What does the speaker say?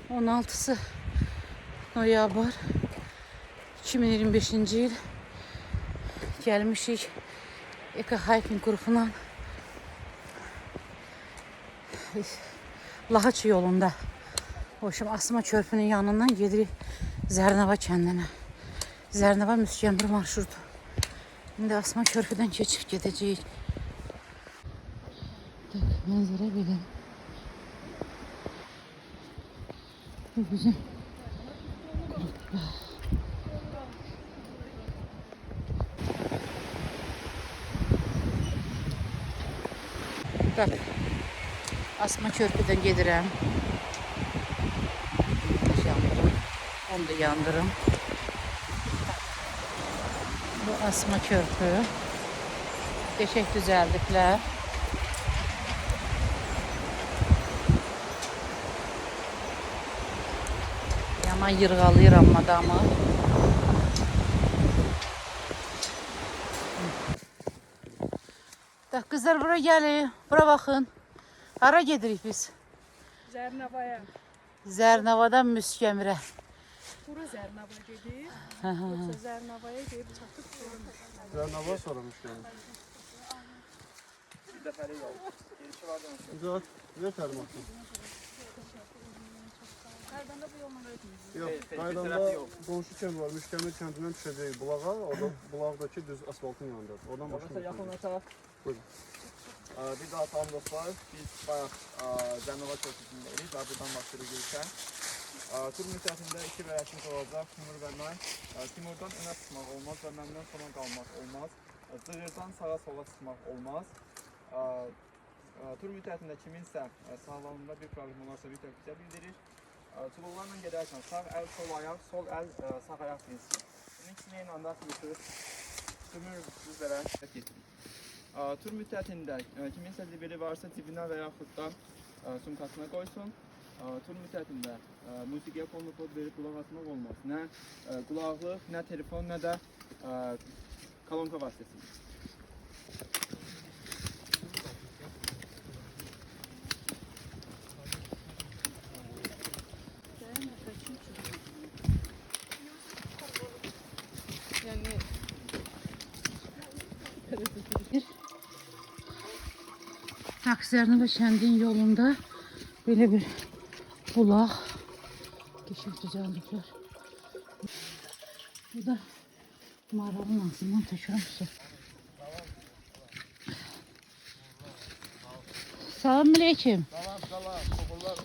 16'sı noyabr 2025-ci il gəlmişik Eko Hiking qrupuna Lahaç yolunda. Hoşum Asma Körpünün yanından gedirik Zərnava kəndinə. Zərnava Müskəmbir marşrutu. Şimdi Asma Körpüdən keçib gedəcəyik. Mənzərə belə. Bu bizim qrup. Bak, Asma Körpüdən gedirəm. Yandırım. Onu da yandırım. Bu Asma Körpü. Geçək düzəldiblər. Yaman yırğalayıram adamı. Kızlar buraya gelin. Bura bakın. Hara gedirik biz? Zərnavaya. Zərnavadan Müskəmirə. Bura Zərnava gedir. Yoxsa Zərnavaya gedib çatıb sormuş. Zərnava sormuş yani. Bir dəfəli yol. Gelişi var demişim. Güzel. Ne fermatı? Qaydanda bu yolla ötmüyor. Yok. Qaydanda qonşu kənd var. Müskəmir kəndindən düşəcək bulağa. Orada bulaqdakı düz asfaltın yanındadır. Oradan Orası başlayalım. yaxınlaşaq. Buyurun. Bir daha salam dostlar. Biz bayaq Zərnava köprüsündəyiz. Buradan başlayırıq gəlişən. Tur müddətində iki vərəqimiz olacaq. Timur və Nay. Timurdan önə çıxmaq olmaz və məndən sona qalmaq olmaz. Zığırdan sağa sola çıxmaq olmaz. Tur müddətində kiminsə sağlamlığında bir problem olarsa bir bizə bildirir. Çubuqlarla gedərkən sağ əl, sol ayaq, sol əl, sağ ayaq dinsin. Bunun ikisini eyni anda sürür. Sümür düzlərə getirir. Tur müddətində kiminsə zibili varsa cibinə və yaxud da sumkasına qoysun. Tur müddətində musiqiyə qolunu verib qulaq asmaq olmaz. Nə qulaqlıq, nə telefon, nə də kolonka vasitəsilə. Zərnava kəndin yolunda böyle bir bulaq. Geçək düzəldiblər. Bu da maralın ağzından tökürəm su. Salam aleyküm. Salam, salam, qoqullar.